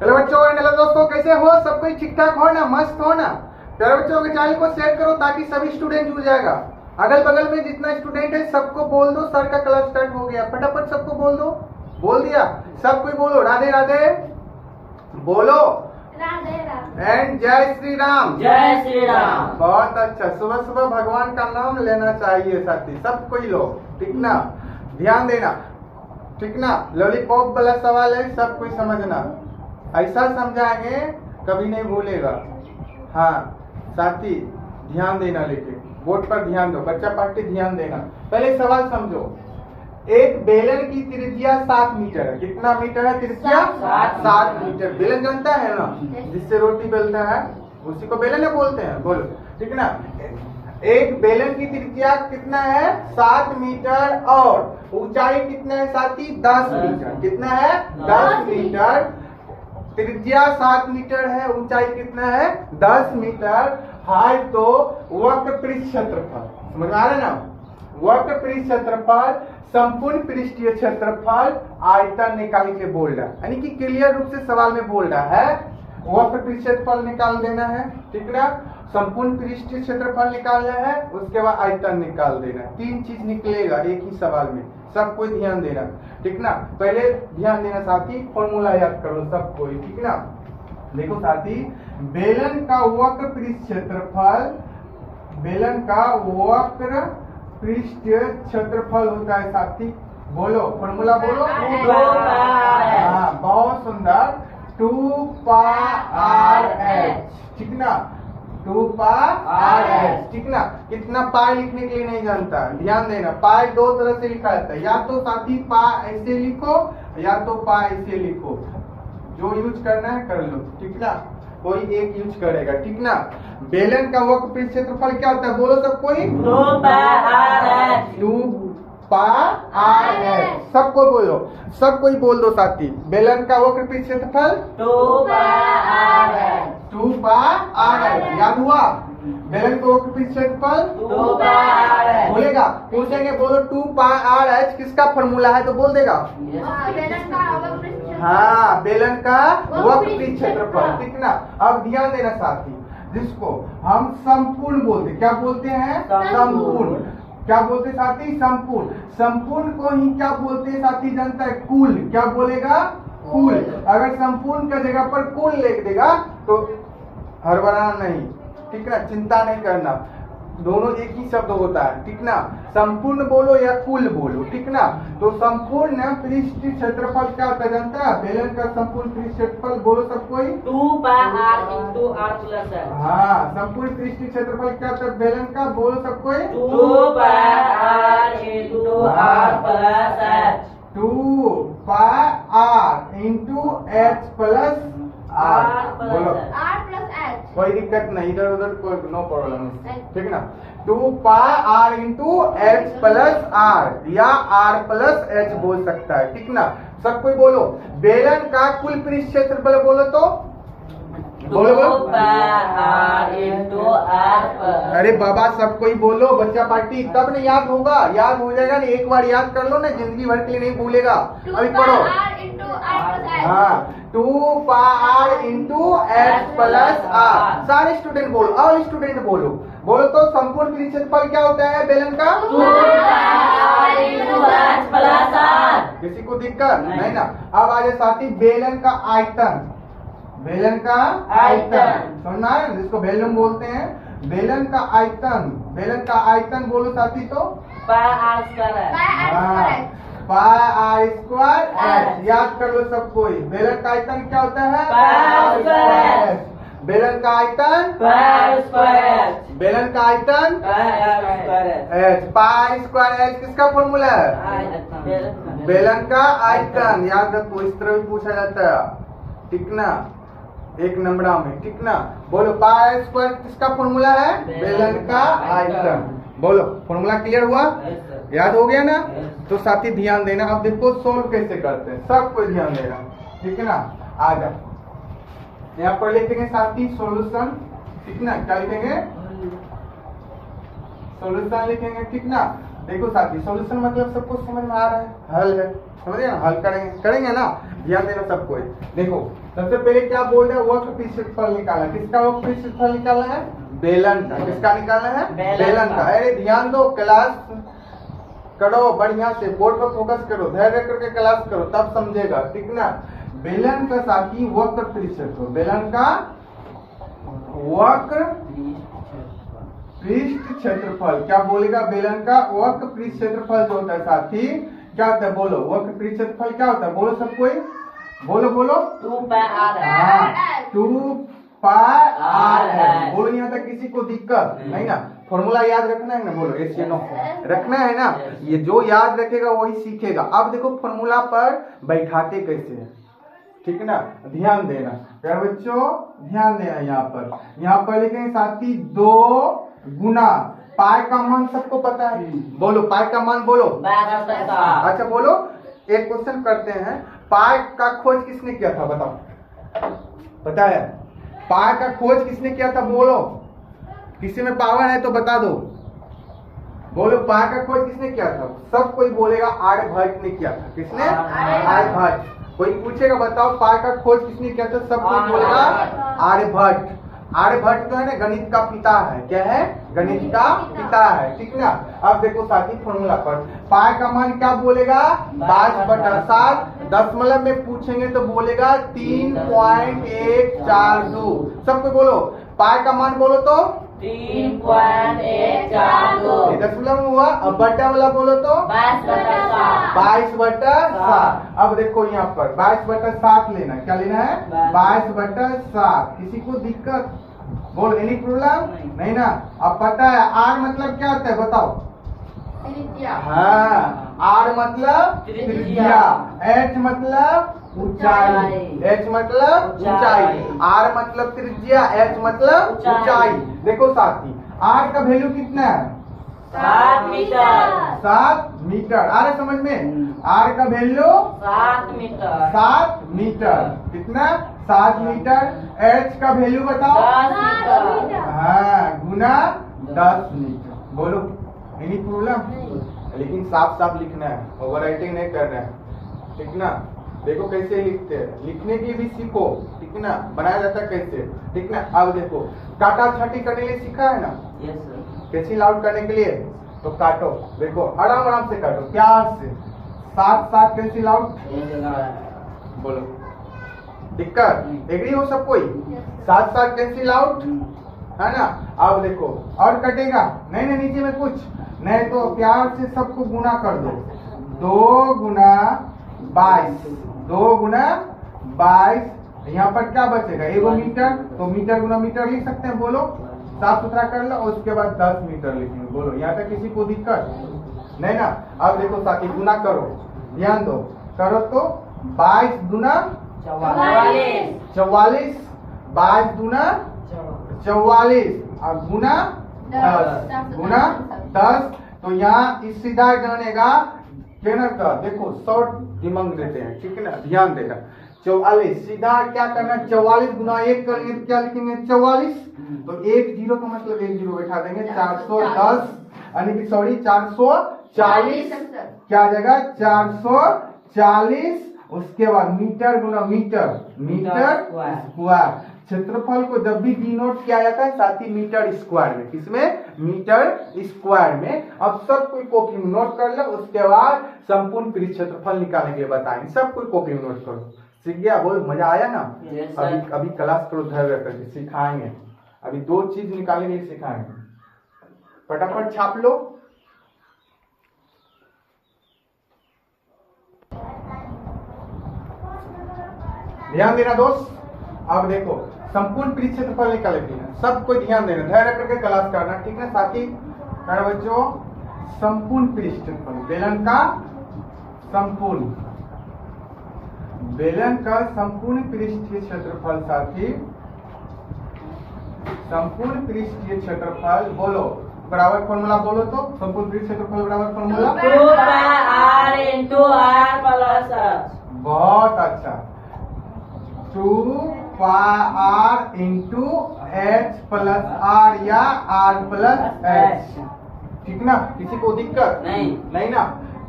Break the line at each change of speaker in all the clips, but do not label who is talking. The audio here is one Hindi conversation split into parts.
हेलो बच्चों एंड हेलो दोस्तों, कैसे हो? सब कोई ठीक ठाक हो ना? मस्त हो ना? प्यारे बच्चों के चैनल को शेयर करो ताकि सभी स्टूडेंट जुड़ जाएगा। अगल बगल में जितना स्टूडेंट है सबको बोल दो सर का क्लास स्टार्ट हो गया। फटाफट सबको बोल दो। बोल दिया? सब कोई बोलो राधे राधे। बोलो
राधे राधे
एंड जय श्री राम।
जय श्री राम।
बहुत अच्छा। सुबह सुबह भगवान का नाम लेना चाहिए साथी। सब कोई लो, ठीक ना? ध्यान देना, ठीक ना? लॉलीपॉप वाला सवाल है, सब कोई समझना। ऐसा समझाएंगे कभी नहीं भूलेगा। हाँ साथी ध्यान देना, लेके बोर्ड पर ध्यान दो। बच्चा पार्टी ध्यान देना। पहले सवाल समझो। एक बेलन की त्रिज्या 7 मीटर है। कितना मीटर है त्रिज्या? 7 मीटर। बेलन जानता है ना, जिससे रोटी बेलता है उसी को बेलन बोलते हैं। बोलो, ठीक ना? एक बेलन की त्रिज्या कितना है? 7 मीटर और ऊंचाई कितना है साथी? 10 मीटर। कितना है? 10 मीटर। त्रिज्या 7 मीटर है, ऊंचाई कितना है? 10 मीटर। हाइट तो वक्र पृष्ठ क्षेत्रफल, समझ आ रहा है ना? वक्र पृष्ठ क्षेत्रफल, संपूर्ण पृष्ठीय क्षेत्रफल, आयतन निकाल के बोल रहा है, यानी कि क्लियर रूप से सवाल में बोल रहा है। वक्र पृष्ठ क्षेत्रफल निकाल देना है, ठीक ना? संपूर्ण पृष्ठीय क्षेत्रफल निकालना है, उसके बाद आयतन निकाल देना है। 3 चीज निकलेगा एक ही सवाल में। सब कोई ध्यान देना, ठीक ना? पहले ध्यान देना साथी, फॉर्मूला याद करो सब कोई, ठीक ना? देखो साथी, बेलन का वक्र पृष्ठ क्षेत्रफल, बेलन का वक्र पृष्ठ क्षेत्रफल होता है साथी। बोलो फॉर्मूला बोलो। हाँ बहुत सुंदर। 2 पाई h, ठीक ना? 2 पाई h, ठीक ना? कितना पाई लिखने के लिए नहीं जानता, ध्यान देना। पाई 2 तरह से लिखा जाता है, या तो साथी पाई ऐसे लिखो या तो पाई ऐसे लिखो। जो यूज करना है कर लो, ठीक ना? कोई एक यूज करेगा, ठीक ना? बेलन का वक्र पृष्ठ क्षेत्रफल क्या होता है? बोलो सब कोई।
2
पाई h। सबको बोलो, सब कोई बोल दो साथी। बेलन का वक्र पृष्ठ क्षेत्रफल
2 पाई
2 पाई h। याद हुआ? बेलन का वक्र पृष्ठ क्षेत्रफल
2 पाई
बोलेगा, पूछेंगे बोलो 2 पाई h किसका फॉर्मूला है तो बोल देगा।
बेलन का वक्र
हाँ बेलन का वक्र पृष्ठ क्षेत्रफल, ठीक ना? अब ध्यान देना साथी, जिसको हम संपूर्ण बोलते, क्या बोलते हैं? संपूर्ण। क्या बोलते साथी? संपूर्ण। संपूर्ण को ही क्या बोलते हैं साथी जानता है? कुल। क्या बोलेगा? कुल। अगर संपूर्ण का जगह पर कुल लिख देगा तो हड़बड़ाना नहीं, ठीक ना? चिंता नहीं करना, दोनों एक ही शब्द होता है, ठीक ना? संपूर्ण बोलो या कुल बोलो, ठीक ना? तो संपूर्ण पृष्ठीय क्षेत्रफल क्या होता है जानता है? बेलन का संपूर्ण पृष्ठीय क्षेत्रफल बोलो सब कोई।
2 pi r into r plus h।
हाँ संपूर्ण पृष्ठीय क्षेत्रफल क्या होता है बेलन का? बोलो सब कोई।
2 pi r into r plus h।
2 pi r into h plus r। बोलो
r plus h।
कोई दिक्कत नहीं, इधर उधर कोई नो प्रॉब्लम, ठीक ना? 2 pi r into h plus r या r प्लस h बोल सकता है, ठीक ना? सब कोई बोलो। बेलन का कुल पृष्ठ क्षेत्रफल बोलो तो
2 pi r into r plus।
अरे बाबा सब कोई बोलो, बच्चा पार्टी तब नहीं याद होगा। याद हो जाएगा ना, एक बार याद कर लो ना, जिंदगी भर के लिए नहीं भूलेगा। अभी पढ़ो।
2 pi r into r plus h।
हाँ 2 pi r into h plus r। सारे स्टूडेंट बोलो, ऑल स्टूडेंट बोलो। बोलो तो संपूर्ण पृष्ठ क्षेत्रफल क्या होता है बेलन का?
2 pi r into h plus r।
किसी को दिक्कत नहीं ना? अब आ जाए साथी बेलन का आयतन। बेलन का आयतन सुनना है, जिसको बेलन बोलते हैं। बेलन का आयतन, बेलन का आयतन बोलो साथी तो
पाई r square h।
पाई r square h।
पाई r स्क्वायर h। याद कर लो सब कोई। बेलन का आयतन क्या होता है?
Pi square h।
बेलन का आयतन
पाई स्क्वायर h।
बेलन का आयतन
पाई r square h।
h। Pi square h किसका फॉर्मूला है? बेलन का आयतन। याद रखो, इस तरह भी पूछा जाता है, ठीक ना? एक नंबरा में, ठीक ना? बोलो पाई स्क्वायर किसका फॉर्मूला है? बेलन का आयतन। बोलो फॉर्मूला क्लियर हुआ? याद हो गया ना? तो साथी ध्यान देना। अब देखो सोल्व कैसे करते हैं, सबको ध्यान देना, ठीक है ना? आ जाओ, यहाँ पर लिखेंगे साथी सॉल्यूशन, ठीक ना? क्या लिखेंगे? सॉल्यूशन लिखेंगे, ठीक ना? देखो साथी, सॉल्यूशन मतलब सबको समझ में आ रहा है, हल है, समझे ना, हल करेंगे ना, ध्यान देना सबको। देखो सबसे पहले क्या बोल रहे हैं, वक्र पृष्ठ क्षेत्रफल निकालना। किसका वक्र पृष्ठ क्षेत्रफल निकालना है? बेलन का। किसका निकालना है? बेलन का। अरे ध्यान दो, क्लास करो बढ़िया से, बोर्ड पर फोकस करो, धैर्य करके क्लास करो, तब समझेगा, ठीक ना। बेलन का साथी वक्र पृष्ठ क्षेत्रफल, बेलन का वक्र पृष्ठ क्षेत्रफल, क्या बोलेगा? बेलन का वक्र पृष्ठ क्षेत्रफल जो होता है साथी, क्या होता है? बोलो, वक्र पृष्ठ क्षेत्रफल क्या होता है? बोलो सब कोई, बोलो बोलो।
2 पाई r है।
हाँ, 2 पाई r है। बोलो, यहाँ तक किसी को दिक्कत नहीं ना? फॉर्मूला याद रखना है ना? बोलो यस या नो, रखना है ना? ये जो याद रखेगा वही सीखेगा। अब देखो फॉर्मूला पर बैठाते कैसे है, ठीक ना, ध्यान देना प्यारे बच्चों, ध्यान देना। यहाँ पर लिखेंगे साथी 2 गुना पाई का मान सबको पता है, बोलो पाई का मान बोलो।
12।
अच्छा बोलो, एक क्वेश्चन करते हैं, पाई का खोज किसने किया था? बताओ, पता है? पाई का खोज किसने किया था? बोलो, किसी में पावर है तो बता दो, बोलो पाई का खोज किसने किया था? सब कोई बोलेगा आर्यभट्ट ने किया था। किसने? आर्यभट्ट। कोई पूछेगा बताओ पाई का खोज किसने किया था? सब कोई बोलेगा आर्यभट्ट। आर्यभट्ट जो है ना गणित का पिता है, क्या है? गणित का पिता है, ठीक ना। अब देखो साथी फॉर्मूला पर पाई का मान क्या बोलेगा? 22/7। दशमलव में पूछेंगे तो बोलेगा 3.142। सबको बोलो पाई का मान बोलो तो
3.142।
दशमलव में हुआ। अब बट्टा वाला बोलो तो
22/7।
22/7। अब देखो यहाँ पर 22/7 लेना, क्या लेना है? 22/7। किसी को दिक्कत? बोलो, एनी प्रॉब्लम नहीं ना? अब पता है आर मतलब क्या होता है? बताओ।
त्रिज्या।
हाँ, आर मतलब त्रिज्या, एच मतलब ऊंचाई, एच मतलब ऊंचाई, आर मतलब त्रिज्या, एच मतलब ऊंचाई। देखो साथी, आर का वैल्यू कितना है?
7 मीटर।
7 मीटर। आ रहा समझ में? आर का वैल्यू
7 मीटर।
7 मीटर। कितना? 7 मीटर। एच का वैल्यू बताओ।
10 मीटर।
हाँ, गुना 10 मीटर। बोलो, एनी प्रॉब्लम? लेकिन साफ साफ लिखना है, ओवर राइटिंग नहीं करना है, ठीक ना। देखो कैसे लिखते हैं, लिखने की भी सीखो, ठीक ना, बनाया जाता है कैसे, ठीक ना। अब देखो काटा छाटी करने के लिए सीखा है ना,
यस सर।
कैंसिल आउट करने के लिए, तो काटो, देखो आराम आराम से काटो, प्यार से, साथ साथ कैंसिल आउट। बोलो, दिक्कत? एग्री हो सब कोई? साथ साथ कैंसिल आउट, है ना। अब देखो और कटेगा नहीं, नहीं नीचे में कुछ नहीं, तो प्यार से सबको गुना कर दो। 2 गुना 22, 2 गुना 22। यहाँ पर क्या बचेगा? 1 मीटर, तो मीटर गुना मीटर लिख सकते हैं। बोलो, साफ सुथरा कर लो, और उसके बाद 10 मीटर लिखेंगे। बोलो, यहाँ तक किसी को दिक्कत नहीं ना? अब देखो साथी गुना करो, ध्यान दो, करो तो 22 गुना
44।
44, 22 गुना 44, और गुना 10, गुना 10। तो यहाँ इस सीधा जानेगा कहना का, देखो शॉर्ट दिमाग देते हैं, ठीक है ना, ध्यान देना। 44 सीधा क्या करना? 44 गुना 1 करेंगे तो क्या लिखेंगे? 44। तो 1 0 का मतलब 1 0 बैठा देंगे, 410 यानी कि सॉरी 440 क्या आ जाएगा? 440। उसके बाद मीटर गुना मीटर, मीटर स्क्वायर। क्षेत्रफल को जब भी डिनोट किया जाता है साथी मीटर स्क्वायर में, किसमें? मीटर स्क्वायर में। अब सब कोई कॉपी में नोट कर लो, उसके बाद संपूर्ण पृष्ठ क्षेत्रफल निकालने के लिए बताएंगे। सब कोई कॉपी में नोट करो, सीख गया? बोल, मजा आया ना? अभी क्लास करो, धैर्य करके सिखाएंगे। अभी 2 चीज निकालने के लिए सिखाएंगे, फटाफट छाप लो। ध्यान देना दोस्त। अब देखो संपूर्ण पृष्ठ क्षेत्रफल निकाले थे, सब कोई ध्यान देना, धैर्य करके क्लास करना, ठीक है साथी? कर बच्चों, संपूर्ण पृष्ठ क्षेत्रफल, बेलन का संपूर्ण, बेलन का संपूर्ण पृष्ठीय क्षेत्रफल साथी, संपूर्ण पृष्ठीय क्षेत्रफल। बोलो बराबर फॉर्मूला, बोलो तो संपूर्ण पृष्ठ क्षेत्रफल बराबर formula
2 pi r into r plus h।
बहुत अच्छा, 2 pi r into h plus r या r प्लस h, ठीक ना, किसी को दिक्कत
नहीं
ना।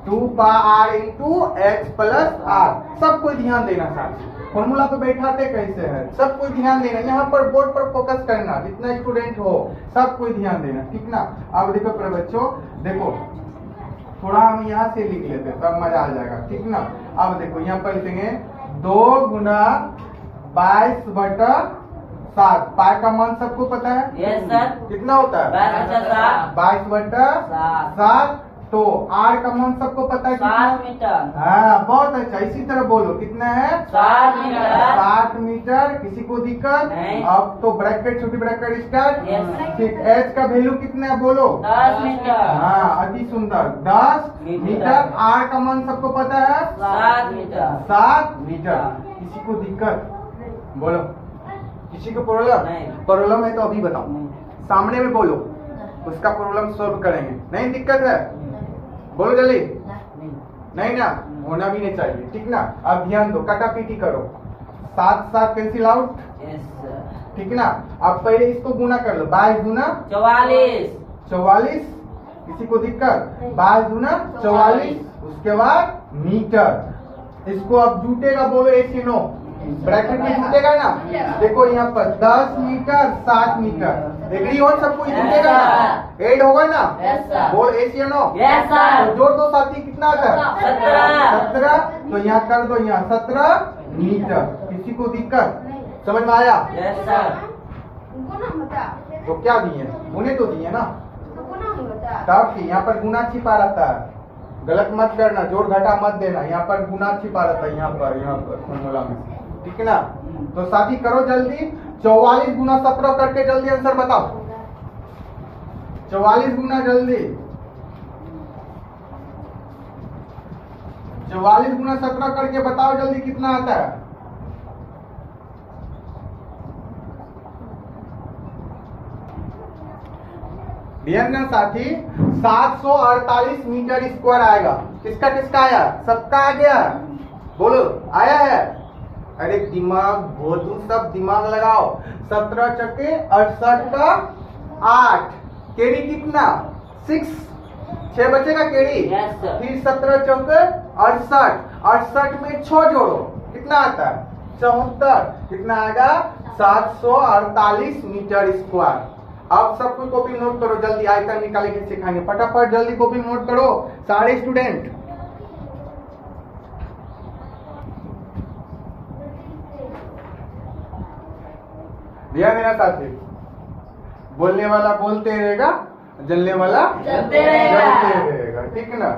2 pi r into h plus r, सब कोई ध्यान देना साथ। फॉर्मूला पे बैठाते कैसे है, सब कोई ध्यान देना, यहाँ पर बोर्ड पर फोकस करना, जितना स्टूडेंट हो सब कोई ध्यान देना, ठीक ना। अब देखो प्यारे बच्चों, देखो थोड़ा हम यहाँ से लिख लेते तब मजा आ जाएगा, ठीक ना। अब देखो यहाँ पर लिखेंगे 2 गुना 22/7, पाई का मान सबको पता है?
Yes sir.
कितना होता है? 22/7। तो आर का मान सबको पता है कितना?
7 मीटर।
हाँ बहुत अच्छा, इसी तरह बोलो, कितना है?
7 मीटर।
7 मीटर, किसी को दिक्कत
नहीं।
अब तो ब्रैकेट, छोटी ब्रैकेट स्टार्ट।
Yes.
ठीक, एच का वैल्यू कितना है बोलो?
10 मीटर।
हाँ अति सुंदर, 10 मीटर। आर का मान सबको पता है?
7 मीटर।
7 मीटर। किसी को दिक्कत बोलो, किसी को प्रॉब्लम?
नहीं।
प्रॉब्लम है तो अभी बताओ, सामने में बोलो, उसका प्रॉब्लम सॉल्व करेंगे। नहीं दिक्कत है बोलो जल्दी। नहीं ना, होना भी नहीं चाहिए, ठीक ना। अब ध्यान दो, काटा पीटी करो, 7 कैंसिल आउट,
यस सर।
ठीक ना। अब पहले इसको गुना कर लो, 22 गुना 44, किसी को दिक्कत? 22 गुना 44, उसके बाद मीटर। इसको अब जुटेगा बोलो, ऐसे नो ब्रैकेट में जुटेगा ना। देखो यहाँ पर 10 मीटर 7 मीटर, एग्री हो सबको, जुटेगा ना, ऐड होगा ना।
Yes, sir.
बोल ऐसे नो।
Yes sir.
तो जोड़ दो साथी, कितना आता है? 17। तो यहाँ कर दो, यहाँ 17 मीटर। किसी को दिक्कत समझ में आया?
Yes sir.
गुना बता,
तो क्या दिए? गुने तो दिए ना,
तो गुना बता।
तब कि यहाँ पर गुना छिपा रहता है, गलत मत करना, जोड़ घटा मत देना, यहाँ पर गुना छिपा रहता है, यहाँ पर फॉर्मूला में, ठीक है ना। तो साथी करो जल्दी, 44 गुना 17 करके जल्दी आंसर बताओ, 44 गुना जल्दी, 44 गुना 17 करके बताओ जल्दी कितना आता है? ध्यान ना साथी, 748 मीटर स्क्वायर आएगा। किसका किसका आया? सबका आ गया, बोलो आया है? अरे दिमाग भोतू, सब दिमाग लगाओ। 17 चक्के 68 का 8, केड़ी कितना? 6 बचेगा केड़ी।
Yes, sir.
फिर 17 चौके 68 में 6 जोड़ो, कितना आता है? 74। कितना आएगा? 748 मीटर स्क्वायर। अब सब कोई कॉपी नोट करो जल्दी, आयतन निकाले के सिखाएंगे, फटाफट जल्दी कॉपी नोट करो सारे स्टूडेंट। ध्यान देना साथी, बोलने वाला बोलते रहेगा, जलने वाला
जलते रहेगा।
ठीक है ना।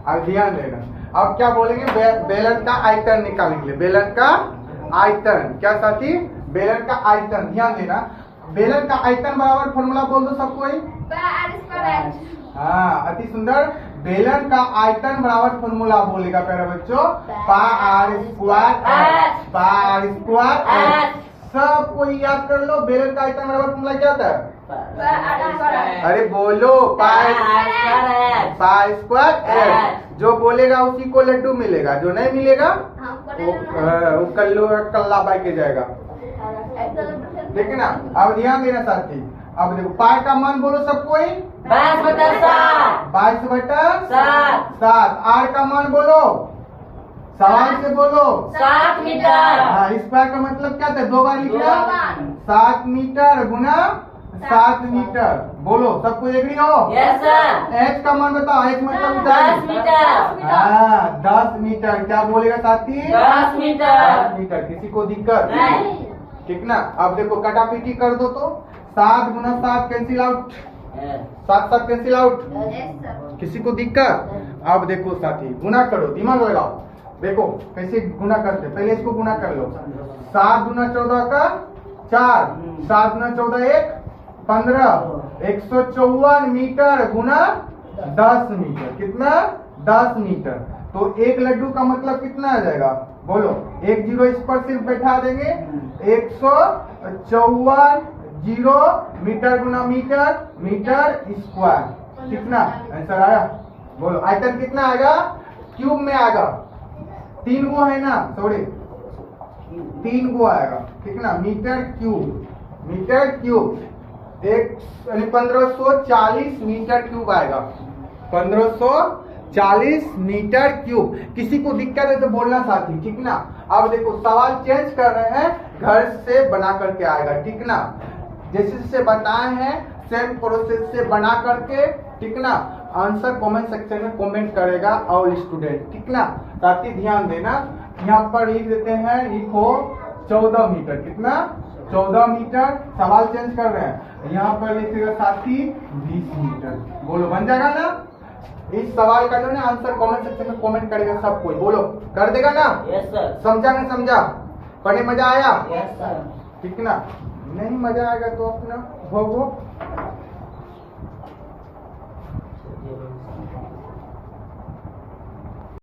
अब ध्यान देना, अब क्या बोलेंगे? बेलन का आयतन निकालने के लिए, बेलन का आयतन, क्या साथी? बेलन का आयतन। ध्यान देना, बेलन का आयतन बराबर फॉर्मूला बोल दो सब कोई। हाँ अति सुंदर, बेलन का आयतन बराबर फॉर्मूला बोलेगा प्यारे बच्चों, पाई r स्क्वायर। सब कोई याद कर लो, बेलन का आयतन बराबर फॉर्मूला क्या होता है? अरे बोलो, पाई स्क्वायर एच। जो बोलेगा उसी को लड्डू मिलेगा, जो नहीं मिलेगा वो कल्ला बाई के जाएगा, ठीक है ना। अब ध्यान देना साथी, अब देखो पाई का मान बोलो सब कोई। 22/7। आर का मान बोलो, सवाल से बोलो।
7 मीटर।
हाँ, स्क्वायर का मतलब क्या था? 2 बार लिखना, 7 मीटर गुना 7 मीटर। बोलो सब कोई एग्री हो?
Yes sir.
एच का मान बताओ, एच मतलब
10 मीटर।
हाँ 10 मीटर। क्या बोलेगा साथी?
10 मीटर।
10 मीटर। किसी को दिक्कत?
नहीं।
ठीक ना। अब देखो कटापीटी कर दो, तो 7 गुना 7 कैंसिल आउट, 7 कैंसिल आउट। किसी को दिक्कत? अब देखो साथी गुना करो, दिमाग लगाओ, देखो कैसे गुना करते। पहले इसको गुना कर लो, 7 गुना 14 का 4, 7 गुना 14 1 15, 154 मीटर गुना 10 मीटर। कितना? 10 मीटर। तो एक लड्डू का मतलब कितना आ जाएगा? बोलो, 1 0 इस पर सिर्फ बैठा देंगे, 154 0 मीटर गुना मीटर, मीटर स्क्वायर। कितना आंसर आया? बोलो आयतन कितना आएगा? क्यूब में आएगा, 3 गो है ना, सॉरी 3 गो आएगा, ठीक ना। मीटर क्यूब, एक 1540 मीटर क्यूब आएगा। 1540 मीटर क्यूब। किसी को दिक्कत है तो बोलना साथी, ठीक ना। अब देखो सवाल चेंज कर रहे हैं, घर से बना करके आएगा, ठीक ना। जैसे जैसे बताए हैं सेम प्रोसेस से बना करके, ठीक ना। आंसर कमेंट सेक्शन में कमेंट करेगा ऑल स्टूडेंट, ठीक ना। साथी ध्यान देना, यहाँ पर लिख देते हैं, लिखो 14 मीटर, कितना 14 मीटर। सवाल चेंज कर रहे हैं, यहाँ पर लिखेगा साथी 20 मीटर। बोलो बन जाएगा ना। इस सवाल का जो है आंसर कमेंट सेक्शन में कमेंट करेगा सब कोई, बोलो कर देगा ना।
Yes sir.
समझा नहीं समझा, पढ़ने मजा आया,
यस सर।
ठीक ना। नहीं मजा आएगा तो अपना भोगो।